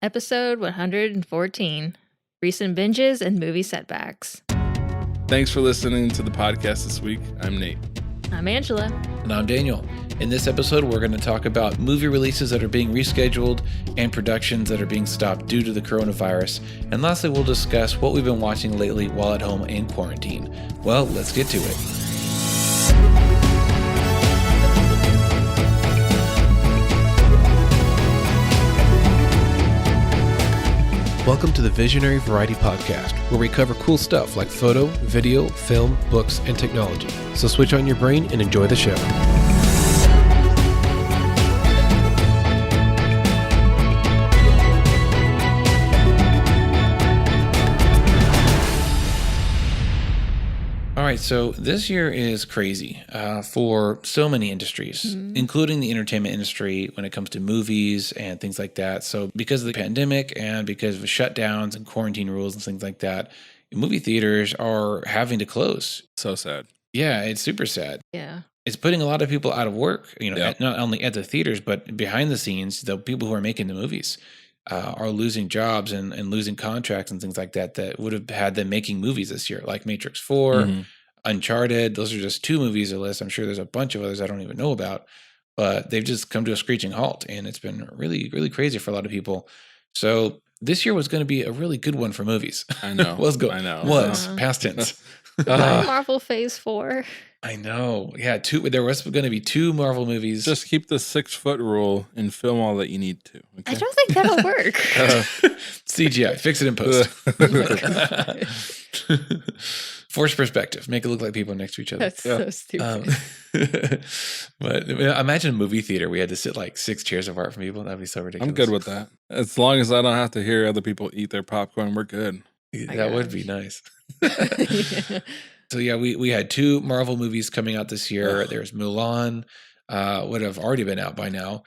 Episode 114, Recent Binges and Movie Setbacks. Thanks for listening to the podcast this week. I'm Nate. I'm Angela. And I'm Daniel. In this episode, we're going to talk about movie releases that are being rescheduled and productions that are being stopped due to the coronavirus. And lastly, we'll discuss what we've been watching lately while at home in quarantine. Well, let's get to it. Welcome to the Visionary Variety Podcast, where we cover cool stuff like photo, video, film, books, and technology. So switch on your brain and enjoy the show. All right, so this year is crazy for so many industries, including the entertainment industry when it comes to movies and things like that. So because of the pandemic and because of shutdowns and quarantine rules and things like that, movie theaters are having to close. So sad. Yeah, it's super sad. Yeah. It's putting a lot of people out of work, not only at the theaters, but behind the scenes, the people who are making the movies are losing jobs and losing contracts and things like that would have had them making movies this year, like Matrix 4, Uncharted. Those are just two movies on the list. I'm sure there's a bunch of others I don't even know about, but they've just come to a screeching halt, and it's been really, really crazy for a lot of people. So this year was going to be a really good one for movies. I know. I know. Was past tense. Marvel Phase 4. I know. Yeah, there was going to be two Marvel movies. Just keep the 6-foot rule and film all that you need to. Okay? I don't think that'll work. CGI. Fix it in post. Force perspective. Make it look like people next to each other. That's so stupid. But imagine a movie theater. We had to sit like 6 chairs apart from people. That'd be so ridiculous. I'm good with that. As long as I don't have to hear other people eat their popcorn, we're good. That would be nice. Yeah. So yeah, we had two Marvel movies coming out this year. There's Mulan, would have already been out by now.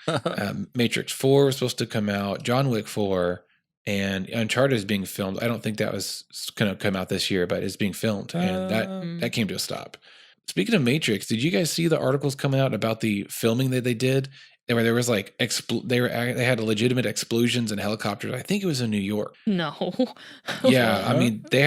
Matrix 4 was supposed to come out. John Wick 4, and Uncharted is being filmed. I don't think that was going to come out this year, but it's being filmed, and that came to a stop. Speaking of Matrix, did you guys see the articles coming out about the filming that they did? Where there was like they had legitimate explosions and helicopters. I think it was in New York. No. Yeah, I mean they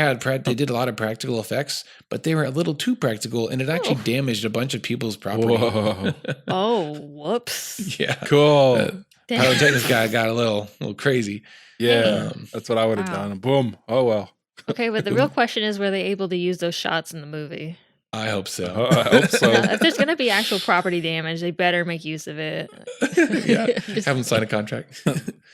did a lot of practical effects, but they were a little too practical, and it actually damaged a bunch of people's property. Whoa. Oh, whoops. Yeah, Cool. pyrotechnics guy got a little crazy. Yeah, that's what I would have done. Boom. Oh, well. Okay, but the real question is, were they able to use those shots in the movie? I hope so. I hope so. If there's going to be actual property damage, they better make use of it. Yeah, have them sign a contract.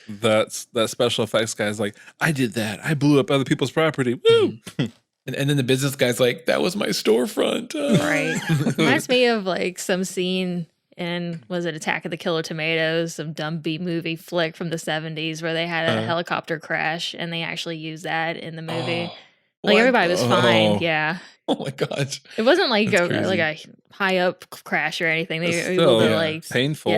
That special effects guy's like, I did that. I blew up other people's property. Woo! And then the business guy's like, that was my storefront. Right. Reminds me of like some scene in, was it Attack of the Killer Tomatoes, some dumb B-movie flick from the 70s where they had a helicopter crash and they actually used that in the movie. Like everybody was fine. Yeah. Oh my gosh. It wasn't like a high up crash or anything. They were able to like painful.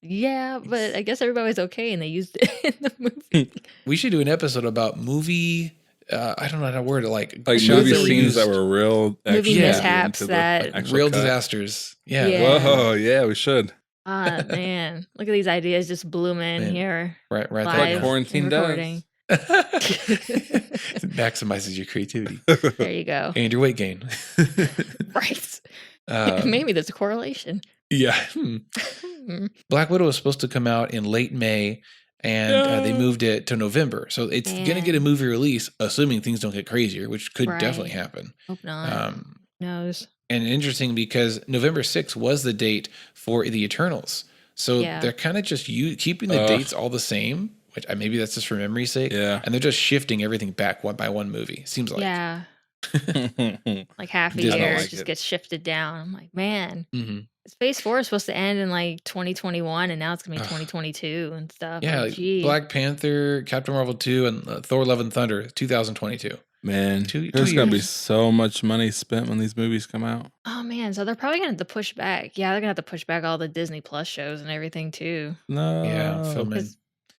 Yeah, but I guess everybody was okay and they used it in the movie. We should do an episode about movie. I don't know how to word it. Like movie scenes that were real movie mishaps that real disasters. Yeah. Whoa. Yeah, we should. Ah, man. Look at these ideas just blooming here. Right live like quarantine recording. It maximizes your creativity. There you go. And your weight gain. Right. Maybe there's a correlation. Yeah. Black Widow was supposed to come out in late May, and they moved it to November. So it's going to get a movie release, assuming things don't get crazier, which could definitely happen. Hope not. Knows. And interesting because November 6th was the date for the Eternals. So they're kind of just keeping the dates all the same. Which maybe that's just for memory's sake. Yeah. And they're just shifting everything back one by one movie. Seems like. Yeah. Like half a year just gets shifted down. I'm like, man, Phase 4 is supposed to end in like 2021 and now it's going to be 2022 and stuff. Yeah. Like, Black Panther, Captain Marvel 2, and Thor Love and Thunder, 2022. Man, Two there's going to be years. so much money spent when these movies come out. Oh, man. So they're probably going to have to push back. Yeah, they're going to have to push back all the Disney Plus shows and everything too. No. Yeah. Filming.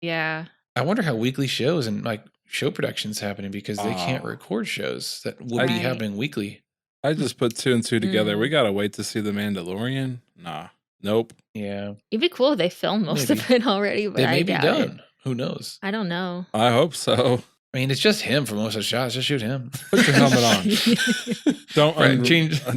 Yeah. I wonder how weekly shows and like show productions happening because they can't record shows that will be happening weekly. I just put 2 and 2 together. We got to wait to see The Mandalorian. Nah. Nope. Yeah. It'd be cool if they filmed most of it already, but They I may be doubt done. Who knows? I don't know. I hope so. I mean, it's just him for most of the shots. Just shoot him. Put your helmet on.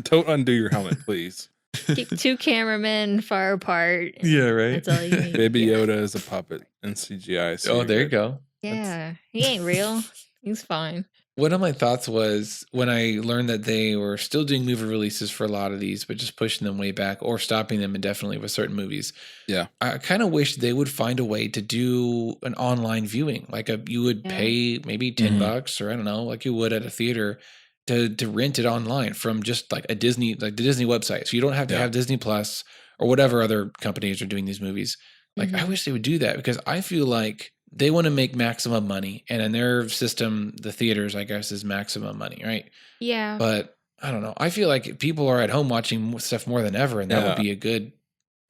Don't undo your helmet, please. Keep 2 cameramen far apart. Yeah, right. That's all you need. Baby Yoda is a puppet in CGI. So There you go. Yeah, he ain't real. He's fine. One of my thoughts was when I learned that they were still doing movie releases for a lot of these, but just pushing them way back or stopping them indefinitely with certain movies. Yeah. I kind of wish they would find a way to do an online viewing. Like you would pay maybe $10 or I don't know, like you would at a theater to rent it online from just like the Disney website. So you don't have to have Disney Plus or whatever other companies are doing these movies. Like I wish they would do that because I feel like they want to make maximum money, and in their system, the theaters, I guess, is maximum money, right? Yeah. But I don't know. I feel like people are at home watching stuff more than ever, and that would be a good.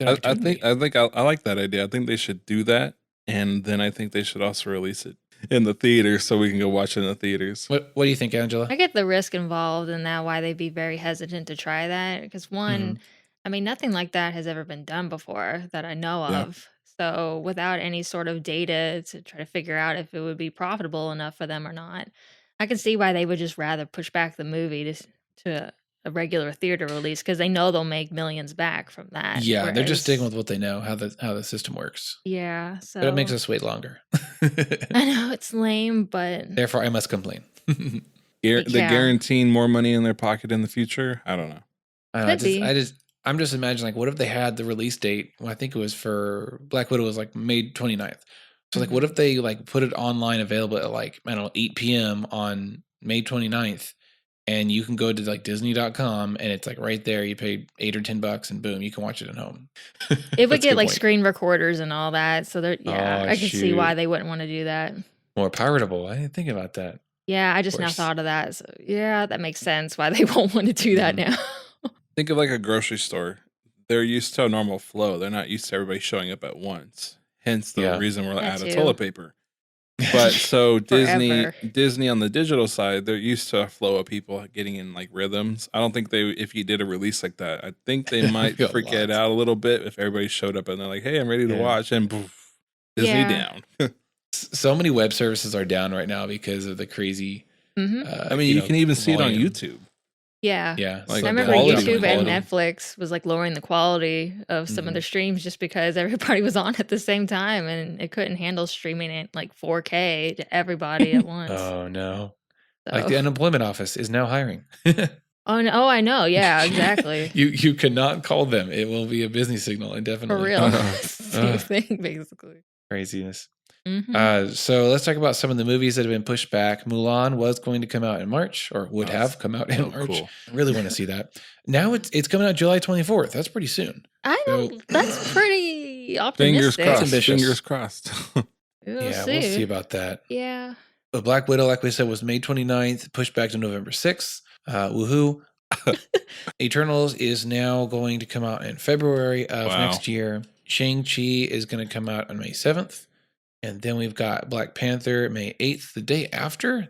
I think I like that idea. I think they should do that, and then I think they should also release it in the theaters so we can go watch it in the theaters. What do you think, Angela? I get the risk involved, and that why they'd be very hesitant to try that. Because one, I mean, nothing like that has ever been done before that I know of. So without any sort of data to try to figure out if it would be profitable enough for them or not, I can see why they would just rather push back the movie to a regular theater release because they know they'll make millions back from that. Yeah, they're just sticking with what they know, how the system works. Yeah, so but it makes us wait longer. I know it's lame, but therefore I must complain. They're guaranteeing more money in their pocket in the future. I don't know. I'm just imagining, like, what if they had the release date? Well, I think it was for Black Widow was like May 29th. So like, what if they like put it online available at like, I don't know, 8 p.m. on May 29th, and you can go to like Disney.com and it's like right there. You pay $8 or $10 and boom, you can watch it at home. It would get like screen recorders and all that. So I can see why they wouldn't want to do that. More piratable. I didn't think about that. Yeah, I just now thought of that. So yeah, that makes sense why they won't want to do that now. Think of like a grocery store. They're used to a normal flow. They're not used to everybody showing up at once. Hence the reason we're out of toilet paper. But so Disney on the digital side, they're used to a flow of people getting in like rhythms. I don't think if you did a release like that, I think they might freak it out a little bit if everybody showed up and they're like, hey, I'm ready to watch, and poof, Disney down. So many web services are down right now because of the crazy. I mean, you can even see it on YouTube. Yeah. Like I remember YouTube and Netflix was like lowering the quality of some of the streams just because everybody was on at the same time and it couldn't handle streaming it like 4K to everybody at once. Oh no. So. Like the unemployment office is now hiring. Oh, I know. Yeah, exactly. You cannot call them. It will be a business signal indefinitely. For real. Same thing, basically. Craziness. So let's talk about some of the movies that have been pushed back. Mulan was going to come out in March, or would have come out in March. Cool. I really want to see that. Now it's coming out July 24th. That's pretty soon. I know. That's pretty optimistic. Fingers crossed. We'll see about that. Yeah. But Black Widow, like we said, was May 29th, pushed back to November 6th. Woohoo. Eternals is now going to come out in February of next year. Shang-Chi is going to come out on May 7th. And then we've got Black Panther May 8th, the day after.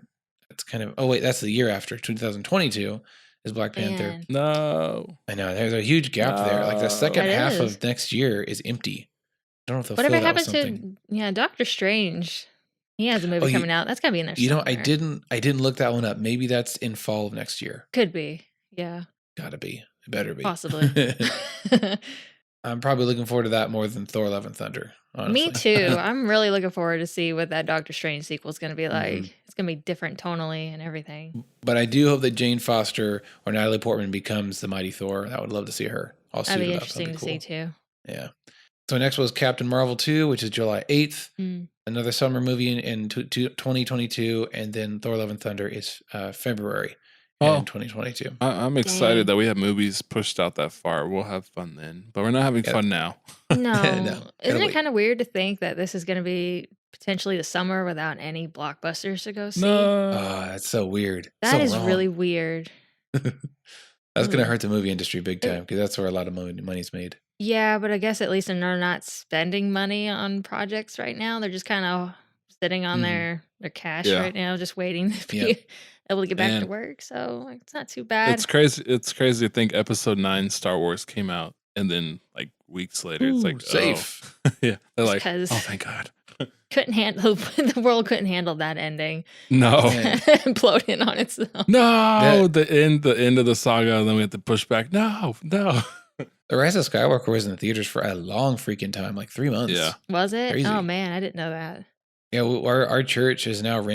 That's that's the year after. 2022 is Black Panther. No. I know. There's a huge gap there. Like the second half of next year is empty. I don't know if they'll fill that with something. Doctor Strange? He has a movie coming out. That's got to be in there somewhere. I didn't look that one up. Maybe that's in fall of next year. Could be. Yeah. Gotta be. It better be. Possibly. I'm probably looking forward to that more than Thor: Love and Thunder. Honestly. Me too. I'm really looking forward to see what that Doctor Strange sequel is going to be like. It's going to be different tonally and everything. But I do hope that Jane Foster or Natalie Portman becomes the Mighty Thor. I would love to see her. That'd be interesting to see too. Yeah. So next was Captain Marvel 2, which is July 8th. Another summer movie in 2022. And then Thor: Love and Thunder is February. In 2022. I'm excited that we have movies pushed out that far. We'll have fun then, but we're not having fun now. No. Isn't it kind of weird to think that this is going to be potentially the summer without any blockbusters to go see? No. That's so weird. That is really weird. That's going to hurt the movie industry big time because that's where a lot of money's made. Yeah, but I guess at least they're not spending money on projects right now. They're just kind of sitting on their cash right now, just waiting to be able to get back to work. So it's not too bad. It's crazy to think Episode 9 Star Wars came out and then like weeks later it's like safe. They're like, oh thank God. couldn't handle the world couldn't handle that ending. No, imploding on itself. No, the end of the saga, and then we have to push back. No. The Rise of Skywalker was in the theaters for a long freaking time, like 3 months. Yeah, was it? Crazy. Oh man, I didn't know that. Yeah, our church is now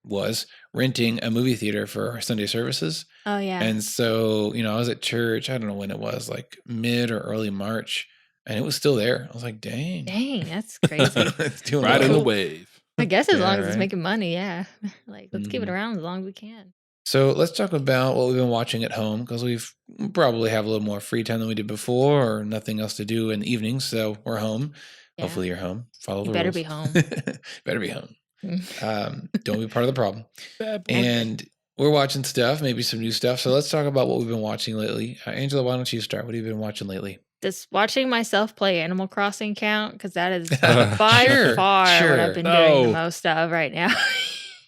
was renting a movie theater for our Sunday services. Oh yeah. And so, I was at church, I don't know when it was, like mid or early March, and it was still there. I was like, dang, that's crazy. It's doing right in the wave. I guess as long as it's making money, yeah. Like, let's keep it around as long as we can. So let's talk about what we've been watching at home, because we've probably have a little more free time than we did before, or nothing else to do in the evenings. So we're home. Yeah. Hopefully you're home. Follow the rules. Better be home. Better be home. Don't be part of the problem. And we're watching stuff, maybe some new stuff. So let's talk about what we've been watching lately. Angela, why don't you start? What have you been watching lately? Does watching myself play Animal Crossing count? Because that is by far what I've been doing the most of right now.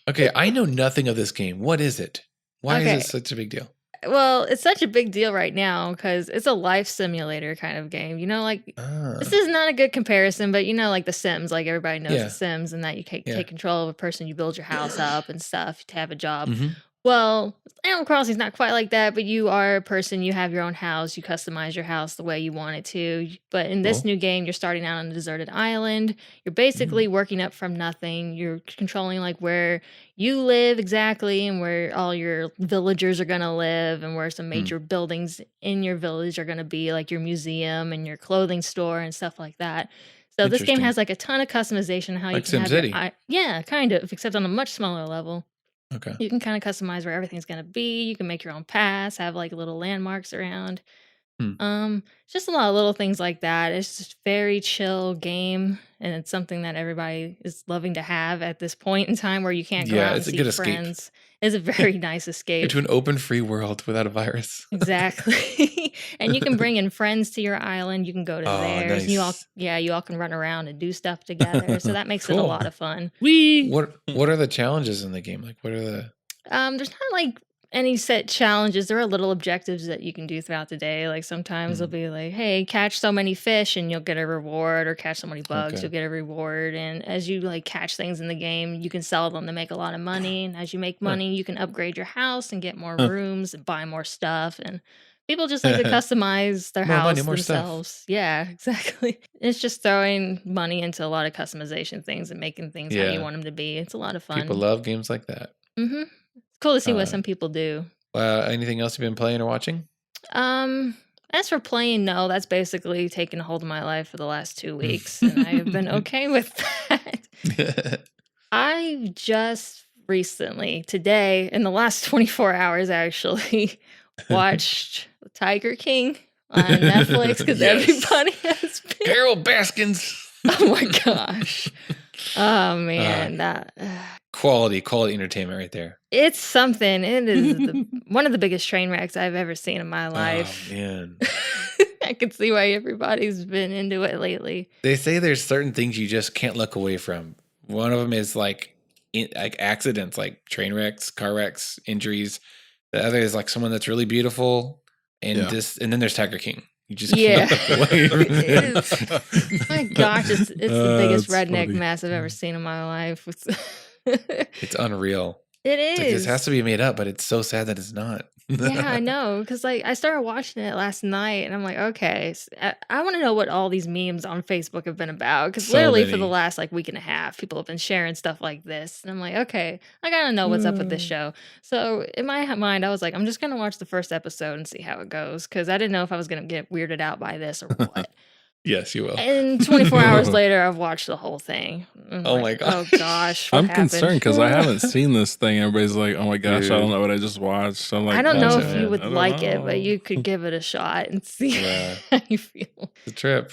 Okay, I know nothing of this game. What is it? Why is it such a big deal? Well, it's such a big deal right now because it's a life simulator kind of game. This is not a good comparison, but like The Sims, like everybody knows The Sims, and that you take control of a person, you build your house up and stuff to have a job. Mm-hmm. Well, Animal Crossing is not quite like that, but you are a person, you have your own house, you customize your house the way you want it to. But in this new game, you're starting out on a deserted island. You're basically working up from nothing. You're controlling like where you live exactly and where all your villagers are going to live and where some major buildings in your village are going to be, like your museum and your clothing store and stuff like that. So this game has like a ton of customization. How like you can SimCity. Yeah, kind of, except on a much smaller level. Okay. You can kind of customize where everything's going to be. You can make your own paths, have like little landmarks around. Just a lot of little things like that. It's just very chill game, and it's something that everybody is loving to have at this point in time where you can't go out and see friends. Escape. It's a very nice escape into an open free world without a virus. Exactly. And you can bring in friends to your island. You can go to theirs. Nice. You all can run around and do stuff together. So that makes it a lot of fun. What are the challenges in the game? Like, what are the? There's not like any set challenges. There are little objectives that you can do throughout the day. Like sometimes they'll be like, hey, catch so many fish and you'll get a reward, or catch so many bugs, you'll get a reward. And as you like catch things in the game, you can sell them to make a lot of money. And as you make money, you can upgrade your house and get more rooms and buy more stuff. And people just like to customize their house themselves. Stuff. Yeah, exactly. It's just throwing money into a lot of customization things and making things how you want them to be. It's a lot of fun. People love games like that. Mm-hmm. It's cool to see what some people do. Anything else you've been playing or watching? As for playing, no, that's basically taken a hold of my life for the last 2 weeks, and I have been okay with that. I just recently, today, in the last 24 hours, actually, watched Tiger King on Netflix because everybody has been. Carol Baskins. Oh my gosh. Oh man, that quality entertainment right there. It's something. It is one of the biggest train wrecks I've ever seen in my life. Oh man. I can see why everybody's been into it lately. They say there's certain things you just can't look away from. One of them is like accidents, like train wrecks, car wrecks, injuries. The other is like someone that's really beautiful, and and then there's Tiger King. You just can't look away from it. My gosh, it's the biggest redneck mess I've ever seen in my life. It's unreal. It is. Like, this has to be made up, but it's so sad that it's not. Yeah, I know. Because like I started watching it last night, and I'm like, okay, I want to know what all these memes on Facebook have been about. Because literally for the last like week and a half, people have been sharing stuff like this, and I'm like, okay, I gotta know what's up with this show. So in my mind, I was like, I'm just gonna watch the first episode and see how it goes, because I didn't know if I was gonna get weirded out by this or what. Yes, you will. And 24 hours later, I've watched the whole thing. My gosh. Oh gosh. I'm concerned because I haven't seen this thing. Everybody's like, oh my gosh, I don't know what I just watched. I'm like, I don't know if you would like it, but you could give it a shot and see how you feel. It's a trip.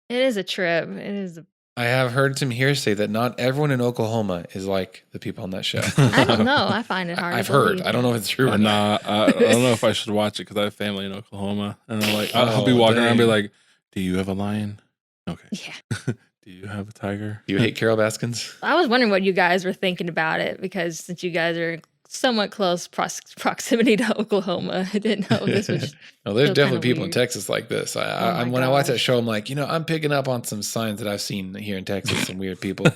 It is a trip. It is. I have heard some hearsay that not everyone in Oklahoma is like the people on that show. I don't know. I find it hard. I've heard. I don't know if it's true or not. I don't know if I should watch it because I have family in Oklahoma, and I'm like, I'll be walking around and be like, do you have a lion? Okay. Yeah. Do you have a tiger? Do you hate Carol Baskins? I was wondering what you guys were thinking about it, because since you guys are somewhat close proximity to Oklahoma. I didn't know this was. No, there's definitely people in Texas like this. When I watch that show, I'm like, I'm picking up on some signs that I've seen here in Texas. Some weird people.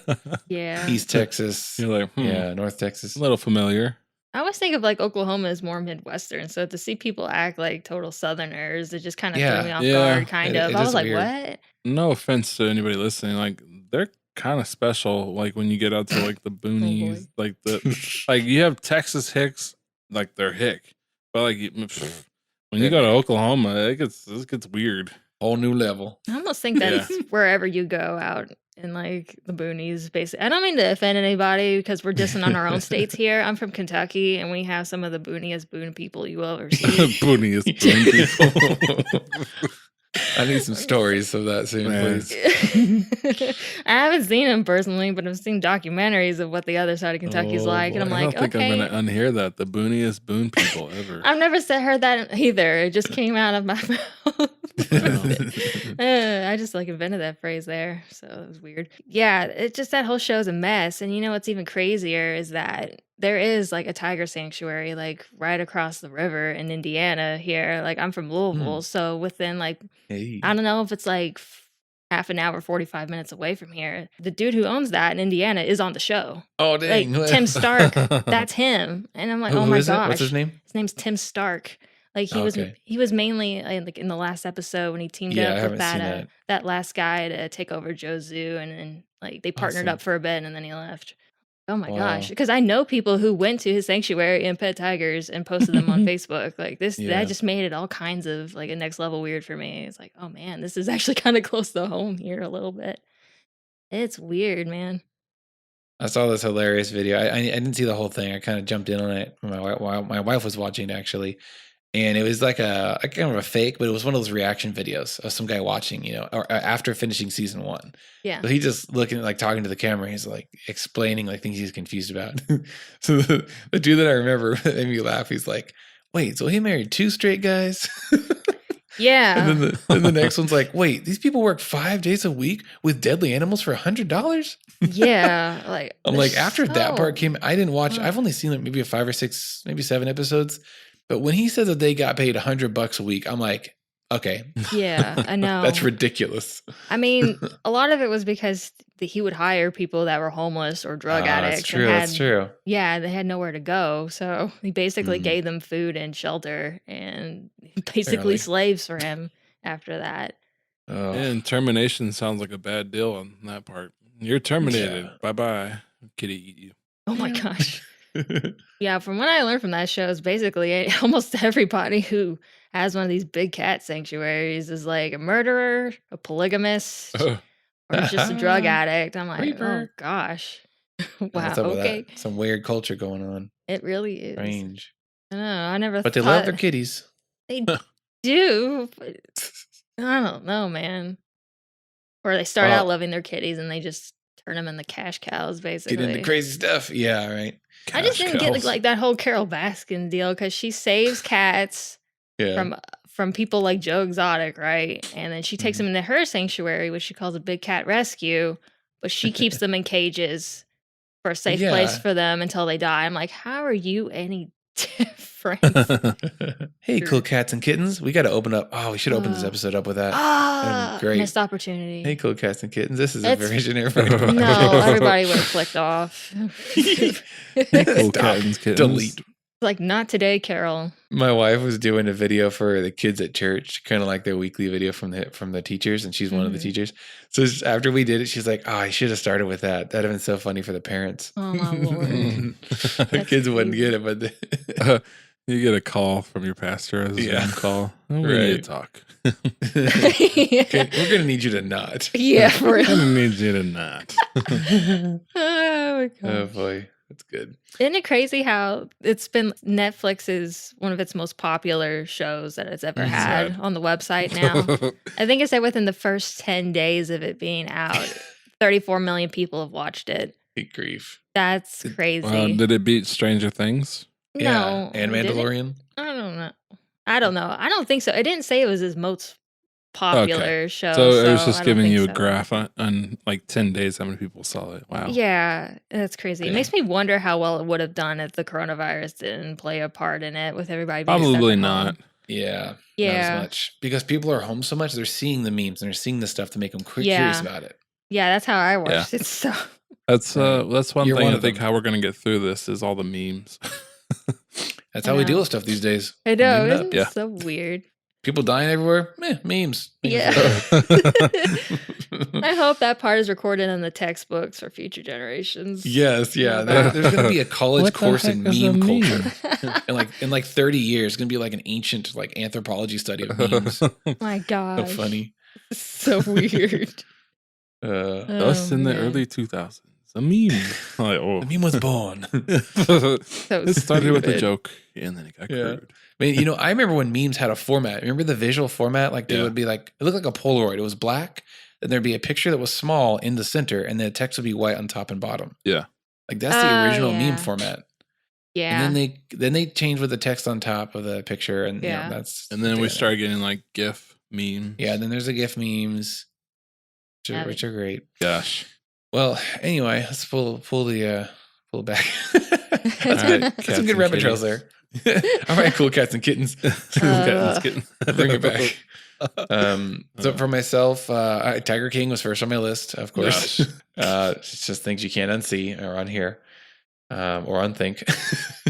Yeah. East Texas. You're like, yeah, North Texas. A little familiar. I always think of like Oklahoma as more Midwestern. So to see people act like total Southerners, it just kind of threw me off guard, kind of. I was like, weird. What? No offense to anybody listening. Like, they're kind of special. Like, when you get out to like the boonies, like like you have Texas hicks, like they're hick. But like when you go to Oklahoma, it gets weird. Whole new level. I almost think that it's wherever you go out in like the boonies, basically. I don't mean to offend anybody because we're dissing on our own states here. I'm from Kentucky and we have some of the booniest boon people you will ever see. Booniest boon people. I need some stories of that soon, please. I haven't seen them personally, but I've seen documentaries of what the other side of Kentucky's like, and I'm like, I don't think I'm going to unhear that. The booniest boon people ever. I've never heard that either. It just came out of my mouth. I just like invented that phrase there, so it was weird. Yeah, it just that whole show's a mess, and you know what's even crazier is that there is like a tiger sanctuary like right across the river in Indiana here. Like I'm from Louisville, so within like I don't know if it's like half an hour, 45 minutes away from here. The dude who owns that in Indiana is on the show. Oh dang! Like Tim Stark, that's him. And I'm like, oh my gosh, what's his name? His name's Tim Stark. Like he was mainly like in the last episode when he teamed up with that last guy to take over Joe's Zoo, and then like they partnered up for a bit, and then he left. Oh my gosh! Because I know people who went to his sanctuary and pet tigers and posted them on Facebook. Like that just made it all kinds of like a next level weird for me. It's like, oh man, this is actually kind of close to home here a little bit. It's weird, man. I saw this hilarious video. I didn't see the whole thing. I kind of jumped in on it. My wife was watching actually. And it was like a kind of a fake, but it was one of those reaction videos of some guy watching, or after finishing season 1. Yeah. So he just looking, like talking to the camera. He's like explaining like things he's confused about. So the dude that I remember made me laugh. He's like, wait, so he married 2 straight guys? Yeah. And then the next one's like, wait, these people work 5 days a week with deadly animals for $100? Yeah. Like I'm like, after that part came, I didn't watch. I've only seen like maybe 5 or 6, maybe 7 episodes. But when he said that they got paid $100 a week, I'm like, okay. Yeah, I know. That's ridiculous. I mean, a lot of it was because he would hire people that were homeless or drug addicts. That's true. That's true. Yeah, they had nowhere to go. So he basically gave them food and shelter and basically slaves for him after that. Oh. And termination sounds like a bad deal on that part. You're terminated. Yeah. Bye-bye. Kitty eat you. Oh my gosh. Yeah, from what I learned from that show is basically almost everybody who has one of these big cat sanctuaries is like a murderer, a polygamist, or just a drug addict. I'm like, oh gosh. Wow, okay. Some weird culture going on. It really is. Strange. I know, I never But they love their kitties. They do, but I don't know, man. Or they start out loving their kitties and they just turn them into cash cows, basically. Get into crazy stuff. Yeah, right. I just didn't get like that whole Carol Baskin deal because she saves cats from people like Joe Exotic, right? And then she takes them into her sanctuary, which she calls a big cat rescue, but she keeps them in cages for a safe place for them until they die. I'm like, how are you any different? Hey, cool cats and kittens. We got to open up. Oh, we should open this episode up with that. Great. Missed opportunity. Hey, cool cats and kittens. This is a very generic. No, everybody would have clicked off. Cool cats and kittens. Delete. Like, not today, Carol. My wife was doing a video for the kids at church, kind of like their weekly video from the teachers, and she's one of the teachers. So after we did it, she's like, "Oh, I should have started with that. That'd have been so funny for the parents." Oh my lord! The kids wouldn't get it, but you get a call from your pastor as a Zoom call. We need to talk. Okay, we're gonna need you to not. Yeah, we're gonna need you to not. Oh my god! Oh boy. That's good. Isn't it crazy how it's been Netflix's one of its most popular shows that it's ever had on the website now? I think it said within the first 10 days of it being out, 34 million people have watched it. Good grief. That's crazy. Did it beat Stranger Things? No. Yeah. And Mandalorian? I don't know. I don't think so. It didn't say it was its most popular show. So it was just I don't giving think you a so. graph on like 10 days how many people saw it. Wow. Yeah, that's crazy. It makes me wonder how well it would have done if the coronavirus didn't play a part in it with everybody being stuck Probably at not. home. Yeah. Not Yeah. as much. Because people are home so much, they're seeing the memes and they're seeing the stuff to make them curious about it. Yeah, that's how I watched it. So That's one You're thing one I of think them. how we're gonna get through this is all the memes. That's I how we know. deal with stuff these days. I know, Meme it isn't up. it so weird? People dying everywhere. Memes. Yeah. I hope that part is recorded in the textbooks for future generations. Yes, yeah. About. There's going to be a college What the course in heck is a meme meme? culture. in like 30 years, it's going to be like an ancient like anthropology study of memes. My gosh. So funny. So weird. Us in the man. early 2000s. A meme. Like, The meme was born. It started with a stupid. joke and then it got crude. I mean, I remember when memes had a format. Remember the visual format? Like they would be like, it looked like a Polaroid. It was black. Then there'd be a picture that was small in the center, and the text would be white on top and bottom. Yeah. Like that's the original yeah. meme format. Yeah. And then they changed with the text on top of the picture, and that's. And then we started getting like GIF memes. Yeah, then there's the GIF memes, which are great. Gosh. Well, anyway, let's pull it back. That's right, some good rabbit trails there. All right, cool cats and kittens. Bring it back. So for myself, Tiger King was first on my list, of course. It's just things you can't unsee or unhear, or unthink.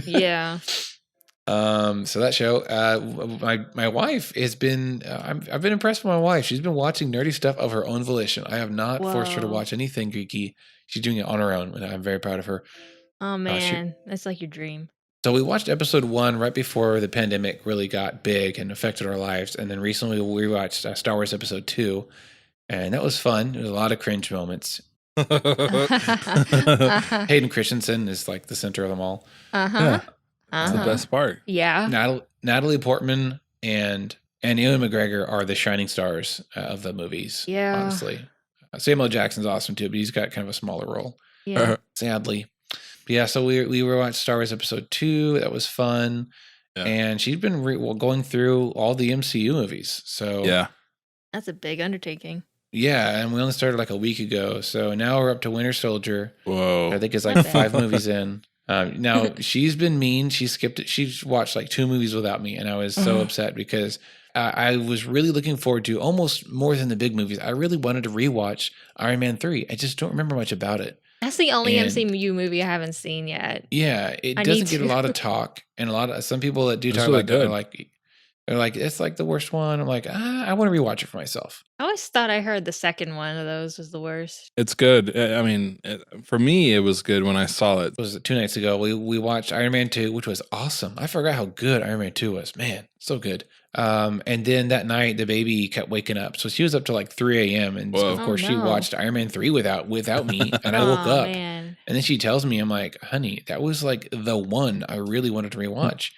Yeah. So that show, my wife has been, I've been impressed with my wife. She's been watching nerdy stuff of her own volition. I have not forced her to watch anything geeky. She's doing it on her own, and I'm very proud of her. Oh man, that's like your dream. So we watched episode 1 right before the pandemic really got big and affected our lives. And then recently we watched Star Wars episode 2, and that was fun. There was a lot of cringe moments. Hayden Christensen is like the center of them all. Yeah. That's the best part. Yeah. Natalie Portman and Ewan McGregor are the shining stars of the movies. Yeah. Honestly. Samuel Jackson's awesome too, but he's got kind of a smaller role. Yeah. Sadly. But yeah, so we were watching Star Wars episode 2. That was fun. Yeah. And she's been going through all the MCU movies. So yeah. That's a big undertaking. Yeah, and we only started like a week ago. So now we're up to Winter Soldier. Whoa. I think it's like 5 movies in. Now she's been mean. She skipped it. She's watched like 2 movies without me, and I was so upset because I was really looking forward to almost more than the big movies. I really wanted to rewatch Iron Man 3. I just don't remember much about it. That's the only MCU movie I haven't seen yet. Yeah, it doesn't get a lot of talk, and some people that do talk about it are like it's like the worst one. I'm like, I want to rewatch it for myself. I always thought I heard the second one of those was the worst. It's good. I mean, for me, it was good when I saw it. It was 2 nights ago. We watched Iron Man 2, which was awesome. I forgot how good Iron Man 2 was. Man, so good. And then that night, the baby kept waking up. So she was up to like 3 a.m. And so of course, she watched Iron Man 3 without me. And I woke up. Man. And then she tells me, I'm like, honey, that was like the one I really wanted to rewatch.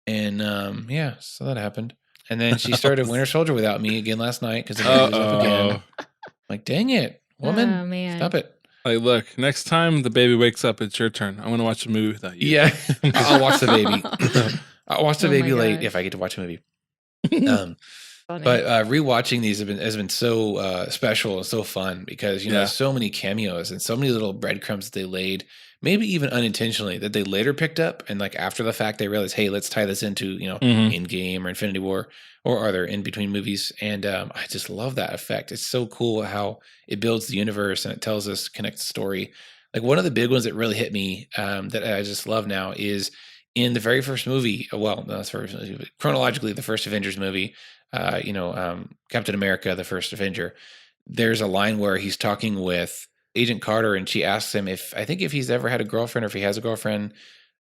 And yeah, so that happened. And then she started Winter Soldier without me again last night because the baby was up again. I'm like, dang it, woman, stop it. Like, look, next time the baby wakes up, it's your turn. I want to watch a movie without you. Yeah, I'll watch the baby. I'll watch the baby late if I get to watch a movie. But rewatching these has been so special and so fun because so many cameos and so many little breadcrumbs that they laid, maybe even unintentionally, that they later picked up, and like after the fact they realized, hey, let's tie this into Endgame or Infinity War or other in between movies. And I just love that effect. It's so cool how it builds the universe and it tells us, connects the story. Like one of the big ones that really hit me that I just love now is in the very first movie. Well, not the first movie, but chronologically, the first Avengers movie. Captain America, the first Avenger. There's a line where he's talking with Agent Carter, and she asks him if he's ever had a girlfriend or if he has a girlfriend.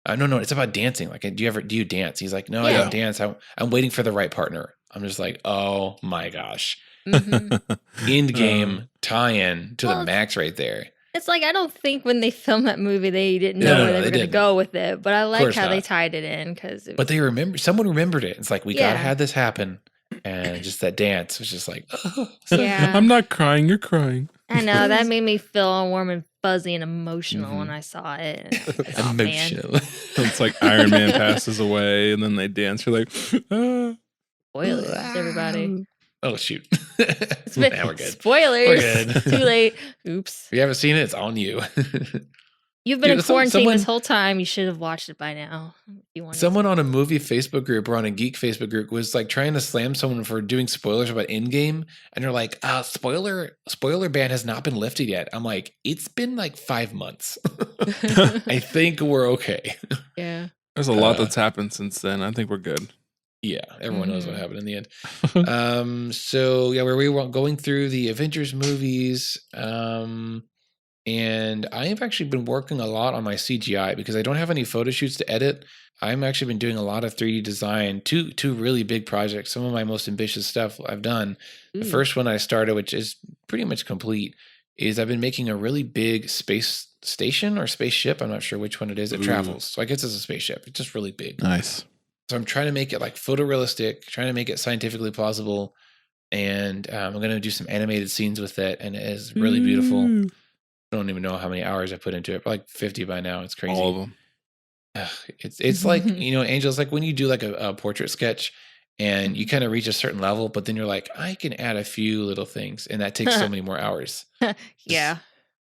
No, it's about dancing. Like, do you dance? He's like, no, I don't dance. I'm waiting for the right partner. I'm just like, oh my gosh. Endgame tie-in to the max right there. It's like, I don't think when they filmed that movie, they didn't know where they were going to go with it. But I like how they tied it in. But someone remembered it. It's like, we got to have this happen. And just that dance was just like, I'm not crying, you're crying. I know, that made me feel all warm and fuzzy and emotional when I saw it. Emotional. It's like Iron Man passes away and then they dance. You're like, Spoilers, everybody. Oh, shoot. Now we're good. Spoilers. We're good. Too late. Oops. If you haven't seen it, it's on you. You've been in quarantine this whole time. You should have watched it by now. Someone on a movie Facebook group or on a geek Facebook group was like trying to slam someone for doing spoilers about Endgame. And they're like, spoiler ban has not been lifted yet. I'm like, it's been like 5 months. I think we're okay. Yeah. There's a lot that's happened since then. I think we're good. Yeah, everyone knows what happened in the end. So yeah, we were going through the Avengers movies. And I have actually been working a lot on my CGI because I don't have any photo shoots to edit. I'm actually been doing a lot of 3D design, two really big projects, some of my most ambitious stuff I've done. The first one I started, which is pretty much complete, is I've been making a really big space station or spaceship. I'm not sure which one it is. It travels. So I guess it's a spaceship. It's just really big. Nice. So I'm trying to make it like photorealistic, trying to make it scientifically plausible. And I'm going to do some animated scenes with it. And it is really beautiful. I don't even know how many hours I put into it. Like 50 by now. It's crazy. All of them. It's like, Angel, it's like when you do like a portrait sketch and you kind of reach a certain level, but then you're like, I can add a few little things. And that takes so many more hours. Yeah.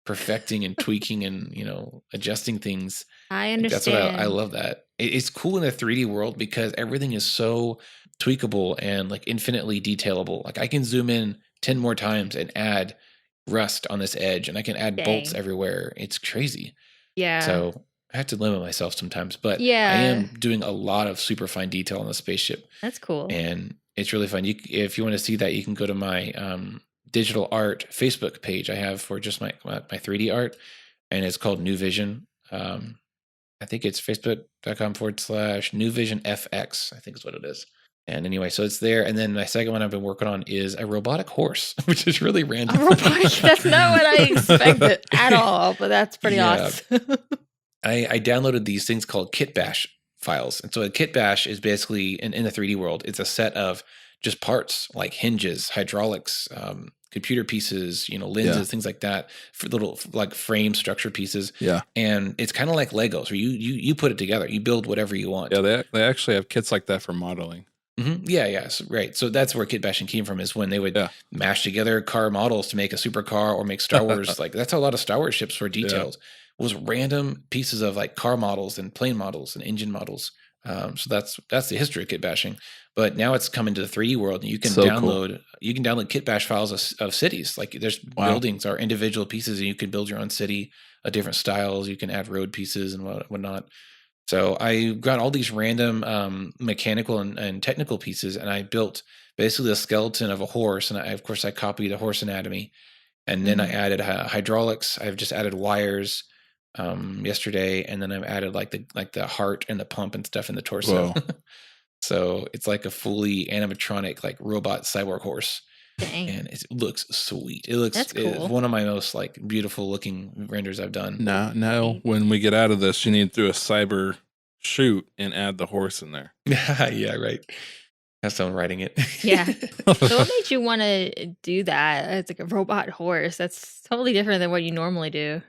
Perfecting and tweaking and, adjusting things. I understand. That's what I love that. It's cool in the 3D world because everything is so tweakable and like infinitely detailable. Like I can zoom in 10 more times and add rust on this edge and I can add bolts everywhere. It's crazy. Yeah. So I have to limit myself sometimes, but I am doing a lot of super fine detail on the spaceship. That's cool. And it's really fun. If you want to see that, you can go to my digital art Facebook page I have for just my 3D art, and it's called New Vision. I think it's facebook.com/newvisionfx, I think is what it is. And anyway, so it's there. And then my second one I've been working on is a robotic horse, which is really random. A robotic? That's not what I expected at all, but that's pretty awesome. I downloaded these things called Kit Bash files. And so a Kit Bash is basically, in the 3D world, it's a set of just parts like hinges, hydraulics, computer pieces, lenses, things like that, for little like frame structure pieces. Yeah. And it's kind of like Legos where you put it together. You build whatever you want. Yeah, they actually have kits like that for modeling. Mm-hmm. Yeah. So, right. So that's where kit bashing came from, is when they would mash together car models to make a supercar or make Star Wars. Like that's how a lot of Star Wars ships were detailed. Was random pieces of like car models and plane models and engine models. So that's the history of kit bashing. But now it's come into the 3D world, and you can download kit bash files of cities. Like there's buildings are individual pieces, and you can build your own city of different styles. You can add road pieces and whatnot. So I got all these random mechanical and technical pieces, and I built basically the skeleton of a horse. And of course I copied a horse anatomy, and then I added hydraulics. I've just added wires yesterday, and then I've added like the heart and the pump and stuff in the torso. So it's like a fully animatronic like robot cyborg horse. Dang. And it looks sweet. It looks cool. One of my most like beautiful looking renders I've done. No. When we get out of this, you need to do a cyber shoot and add the horse in there. Yeah, right. Have someone writing it. Yeah. So what made you want to do that? It's like a robot horse. That's totally different than what you normally do.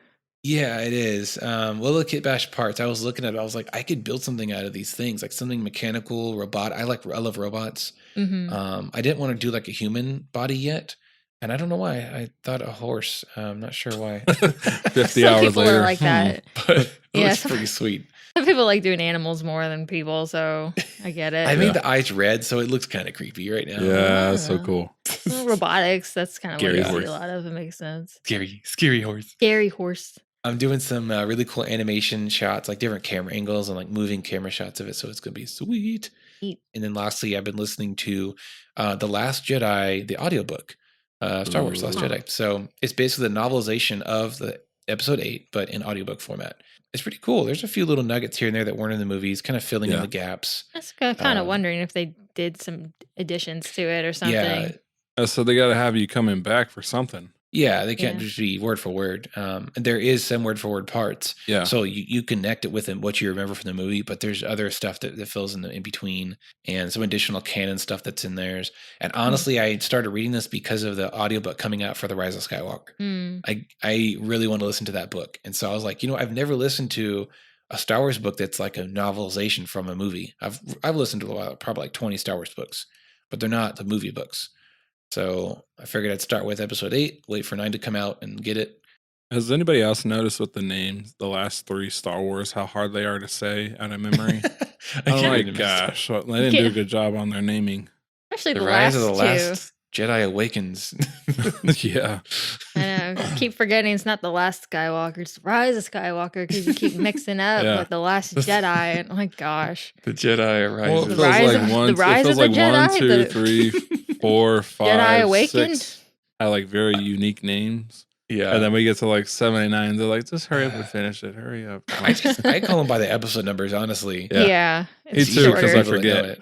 Yeah, it is. Well, the kit bash parts, I was looking at it, I was like, I could build something out of these things, like something mechanical, robot. I love robots. Mm-hmm. I didn't want to do like a human body yet. And I don't know why. I thought a horse. I'm not sure why. 50 Some hours people later. are like that. But it looks pretty sweet. Some people like doing animals more than people, so I get it. I made the eyes red, so it looks kind of creepy right now. Yeah, that's so cool. Well, robotics, that's kind of what Scary you see horse. a lot of. It makes sense. Scary horse. Scary horse. I'm doing some really cool animation shots, like different camera angles and like moving camera shots of it. So it's going to be sweet. Neat. And then lastly, I've been listening to The Last Jedi, the audiobook, Star Wars Last Jedi. So it's basically the novelization of the episode 8, but in audiobook format. It's pretty cool. There's a few little nuggets here and there that weren't in the movies, kind of filling in the gaps. I was kind of wondering if they did some additions to it or something. Yeah. So they got to have you coming back for something. Yeah, they can't just be word for word. And there is some word for word parts. Yeah. So you connect it with what you remember from the movie, but there's other stuff that fills in between, and some additional canon stuff that's in theirs. And honestly, I started reading this because of the audiobook coming out for The Rise of Skywalker. I really want to listen to that book. And so I was like, I've never listened to a Star Wars book that's like a novelization from a movie. I've listened to probably like 20 Star Wars books, but they're not the movie books. So I figured I'd start with episode 8, wait for 9 to come out and get it. Has anybody else noticed with the names, the last 3 Star Wars, how hard they are to say out of memory? Oh my gosh. They didn't do a good job on their naming. Especially the Rise of the Last Jedi Awakens. Yeah. I know. I keep forgetting it's not the Last Skywalker. It's the Rise of Skywalker because you keep mixing up with the Last Jedi. And oh my gosh. The Jedi Rises. The Rise of the Jedi. 1, 2, 3, 4, 5, Jedi Awakened. 6 have like very unique names. Yeah. And then we get to like 7 and 9. They're like, just hurry up and finish it. Hurry up. I call them by the episode numbers, honestly. Yeah. Me too, because I forget.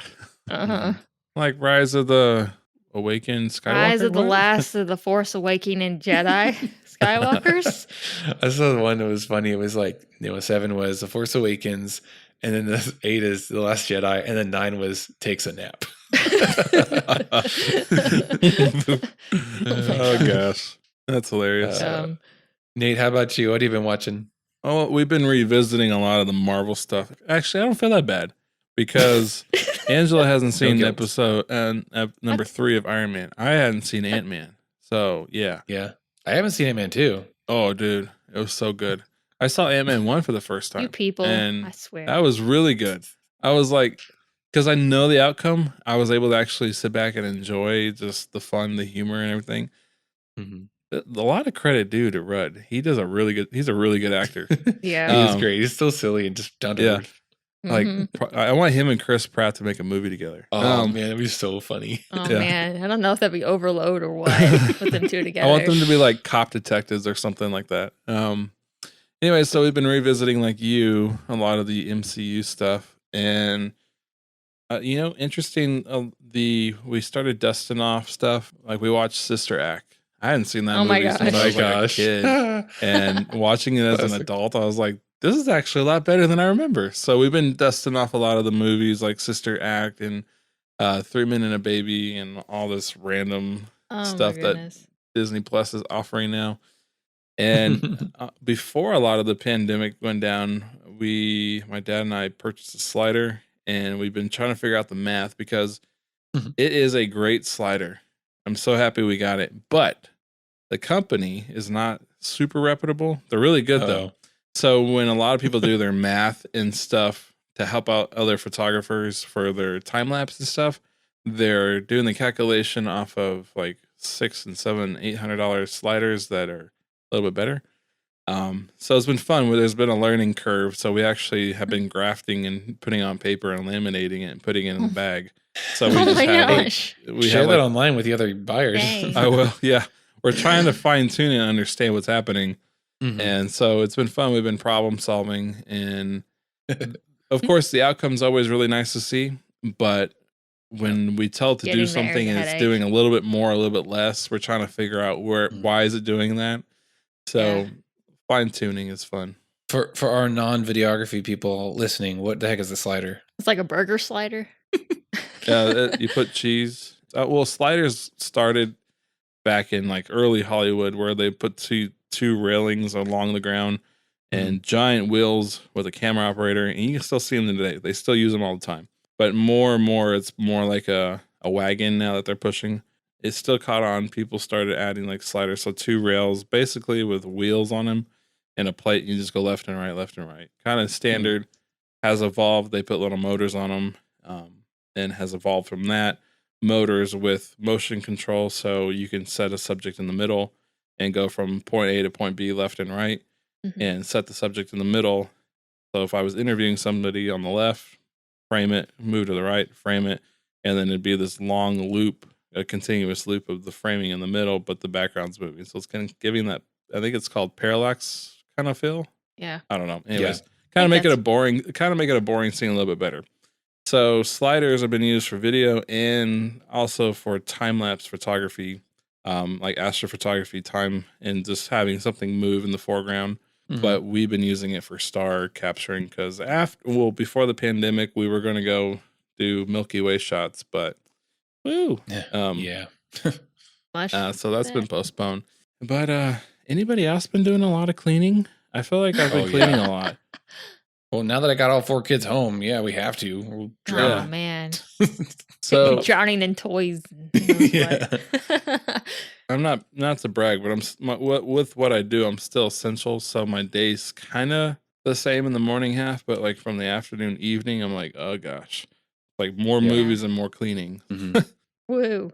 Like Rise of the Awakened Skywalker. Rise of the Last of the Force Awakening Jedi Skywalkers. I saw the one that was funny. It was like, 7 was The Force Awakens, and then the 8 is The Last Jedi, and then 9 was Takes a Nap. Oh gosh. That's hilarious. Nate, how about you? What have you been watching? Oh, we've been revisiting a lot of the Marvel stuff. Actually, I don't feel that bad because Angela hasn't seen episode number 3 of Iron Man. I hadn't seen Ant-Man. So, yeah. Yeah. I haven't seen Ant-Man 2. Oh, dude. It was so good. I saw Ant-Man 1 for the first time. You people, and I swear. That was really good. I was like, because I know the outcome, I was able to actually sit back and enjoy just the fun, the humor, and everything. Mm-hmm. A lot of credit due to Rudd. He's a really good actor. Yeah. He's great. He's so silly and just down to earth. Like, I want him and Chris Pratt to make a movie together. Oh, man, it'd be so funny. Oh, man. I don't know if that'd be overload or what with them two together. I want them to be like cop detectives or something like that. Anyway, so we've been revisiting, like you, a lot of the MCU stuff. And, interesting, we started dusting off stuff. Like, we watched Sister Act. I hadn't seen that movie since I was like a kid. And watching it as an adult, I was like, this is actually a lot better than I remember. So we've been dusting off a lot of the movies like Sister Act and 3 Men and a Baby and all this random stuff that Disney Plus is offering now. And before a lot of the pandemic went down, my dad and I purchased a slider, and we've been trying to figure out the math because it is a great slider. I'm so happy we got it. But the company is not super reputable. They're really good, though. So when a lot of people do their math and stuff to help out other photographers for their time lapse and stuff, they're doing the calculation off of like $600 and $700, $800 sliders that are a little bit better. So it's been fun. There's been a learning curve. So we actually have been grafting and putting on paper and laminating it and putting it in the bag. So we share that online with the other buyers. I will. Yeah. We're trying to fine tune and understand what's happening. And so it's been fun. We've been problem solving. And of course, the outcome's always really nice to see. But when we tell it to do something and it's doing a little bit more, a little bit less, we're trying to figure out why is it doing that. So fine tuning is fun. For our non-videography people listening, what the heck is the slider? It's like a burger slider. You put cheese. Well, sliders started back in like early Hollywood where they put two railings along the ground and giant wheels with a camera operator, and you can still see them today. They still use them all the time. But more and more, it's more like a wagon now that they're pushing. It still caught on. People started adding like sliders. So 2 rails basically with wheels on them and a plate. You just go left and right. Kind of standard. Has evolved. They put little motors on them and has evolved from that. Motors with motion control. So you can set a subject in the middle and go from point A to point B left and right and set the subject in the middle. So if I was interviewing somebody on the left, frame it, move to the right, frame it, and then it'd be this long loop, a continuous loop of the framing in the middle, but the background's moving. So it's kind of giving that, I think it's called parallax kind of feel. Yeah. I don't know. Anyways, kind of make it a boring scene a little bit better. So sliders have been used for video and also for time-lapse photography, like astrophotography time, and just having something move in the foreground. But we've been using it for star capturing because before the pandemic, we were going to go do Milky Way shots, but so that's been postponed. But anybody else been doing a lot of cleaning? I feel like I've been cleaning a lot. Well, now that I got all 4 kids home, yeah, we have to. We'll drown. Oh man. So drowning in toys. Yeah. I'm not to brag, but with what I do, I'm still essential. So my day's kind of the same in the morning half, but like from the afternoon, evening, I'm like, oh gosh, like more movies and more cleaning. Woo.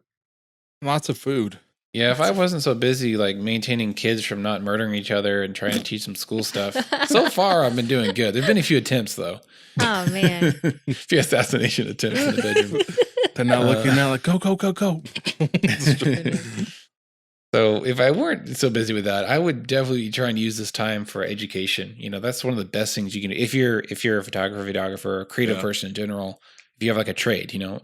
Lots of food. Yeah, if I wasn't so busy like maintaining kids from not murdering each other and trying to teach them school stuff, so far I've been doing good. There've been a few attempts though. Oh man. A few assassination attempts in the bedroom. They're not looking now like go. So if I weren't so busy with that, I would definitely try and use this time for education. You know, that's one of the best things you can do. If you're a photographer, videographer, a creative person in general, if you have like a trade, you know,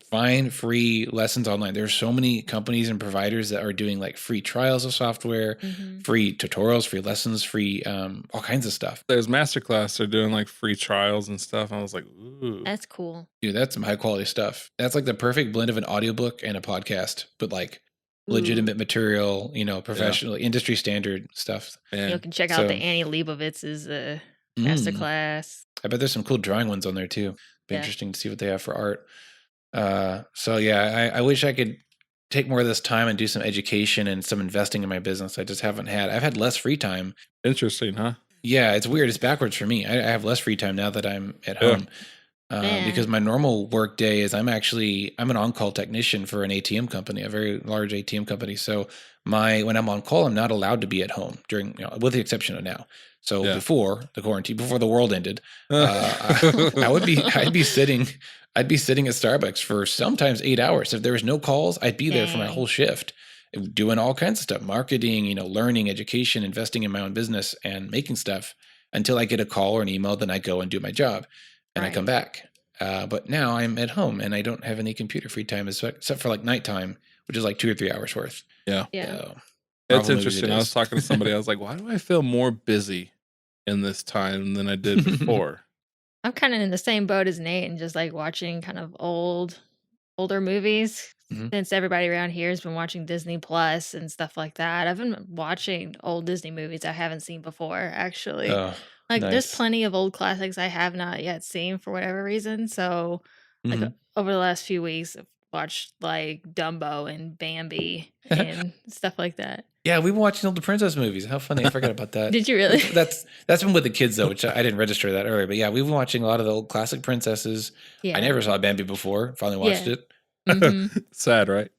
find free lessons online. There's so many companies and providers that are doing like free trials of software, free tutorials, free lessons, free all kinds of stuff. There's Masterclass. They're doing like free trials and stuff. I was like, ooh. That's cool. Dude, that's some high quality stuff. That's like the perfect blend of an audiobook and a podcast, but like legitimate material, you know, professional, industry standard stuff. And you can check out the Annie Leibovitz's Masterclass. I bet there's some cool drawing ones on there too. Be interesting to see what they have for art. So yeah, I wish I could take more of this time and do some education and some investing in my business. I just haven't had. I've had less free time. Interesting, huh? Yeah, it's weird. It's backwards for me. I have less free time now that I'm at home. Because my normal work day is I'm an on-call technician for an ATM company, a very large ATM company. So when I'm on call, I'm not allowed to be at home during, with the exception of now. So before the quarantine, before the world ended, I'd be sitting at Starbucks for sometimes 8 hours. If there was no calls, I'd be there for my whole shift, doing all kinds of stuff, marketing, learning, education, investing in my own business and making stuff until I get a call or an email. Then I go and do my job. And I come back. But now I'm at home and I don't have any computer free time except for like nighttime, which is like 2 or 3 hours worth. Yeah. It's interesting. I was talking to somebody. I was like, why do I feel more busy in this time than I did before? I'm kind of in the same boat as Nate and just like watching kind of older movies. Since everybody around here has been watching Disney Plus and stuff like that. I've been watching old Disney movies I haven't seen before, actually. There's plenty of old classics I have not yet seen for whatever reason. So, over the last few weeks, I've watched like Dumbo and Bambi and stuff like that. Yeah, we've been watching all the princess movies. How funny! I forgot about that. Did you really? That's been with the kids though, which I didn't register that earlier. But yeah, we've been watching a lot of the old classic princesses. Yeah. I never saw Bambi before. Finally watched it. Sad, right?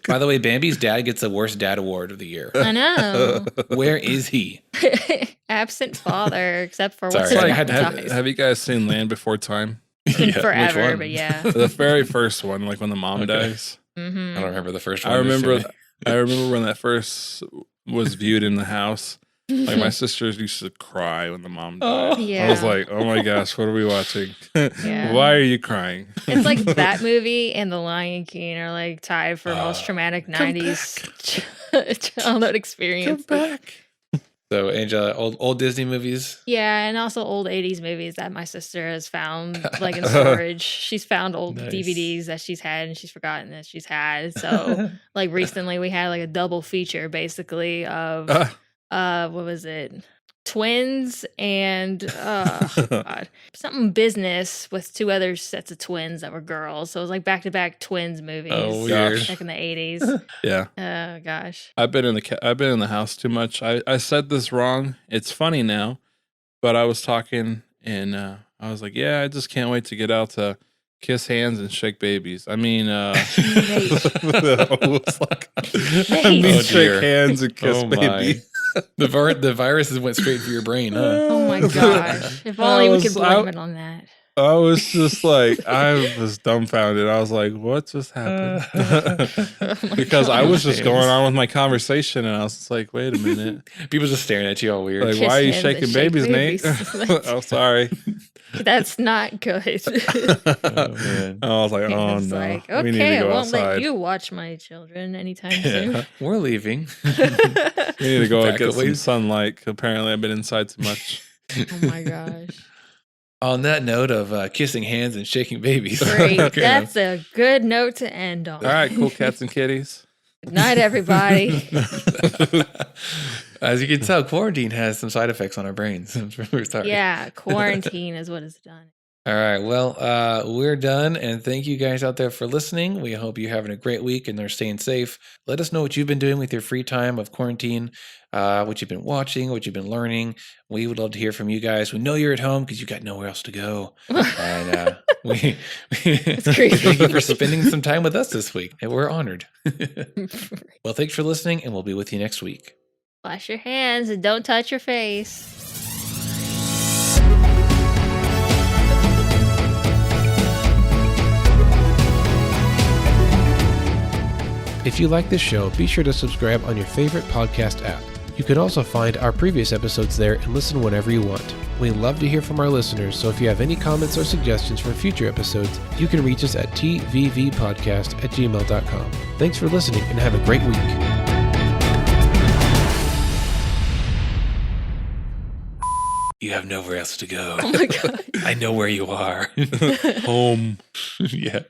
By the way, Bambi's dad gets the worst dad award of the year. I know. Where is he? Absent father, except for what's have you guys seen Land Before Time? Forever, but yeah. The very first one, like when the mom dies. I don't remember the first one. I remember when that first was viewed in the house. Like my sisters used to cry when the mom died. I was like, oh my gosh, what are we watching? Why are you crying? It's like that movie and The Lion King are like tied for most traumatic 90s childhood experience. Come back. So Angela, old Disney movies? Yeah, and also old 80s movies that my sister has found like in storage. She's found old DVDs that she's had and she's forgotten that she's had. So like recently we had like a double feature basically of what was it? Twins and God, something business with 2 other sets of twins that were girls. So it was like back-to-back twins movies. Oh, weird. Back in the 80s. Yeah. Oh gosh. I've been in the house too much. I said this wrong. It's funny now, but I was talking and I was like, yeah, I just can't wait to get out to kiss hands and shake babies. I mean, shake hands and kiss babies. The viruses went straight for your brain, huh? Oh my gosh. If only we could blame it on that. I was just like, I was dumbfounded. I was like, what just happened? Because I was just going on with my conversation and I was just like, wait a minute. People just staring at you all weird. Like, why are you shaking babies, Nate? Oh, sorry. That's not good. Oh, man. I was like, oh no. Like, okay, I won't let you watch my children anytime soon. We're leaving. We need to go and get some sunlight. Apparently I've been inside too much. Oh my gosh. On that note of kissing hands and shaking babies. Great. That's a good note to end on. All right, cool cats and kitties. Good night, everybody. As you can tell, quarantine has some side effects on our brains. We're sorry. Yeah, quarantine is what it's done. All right. Well, we're done. And thank you guys out there for listening. We hope you're having a great week and they're staying safe. Let us know what you've been doing with your free time of quarantine, what you've been watching, what you've been learning. We would love to hear from you guys. We know you're at home because you got nowhere else to go. And we thank you for spending some time with us this week. And we're honored. Well, thanks for listening, and we'll be with you next week. Wash your hands and don't touch your face. If you like this show, be sure to subscribe on your favorite podcast app. You can also find our previous episodes there and listen whenever you want. We love to hear from our listeners, so if you have any comments or suggestions for future episodes, you can reach us at tvvpodcast@gmail.com. Thanks for listening and have a great week. You have nowhere else to go. Oh my God. I know where you are. Home. Yeah.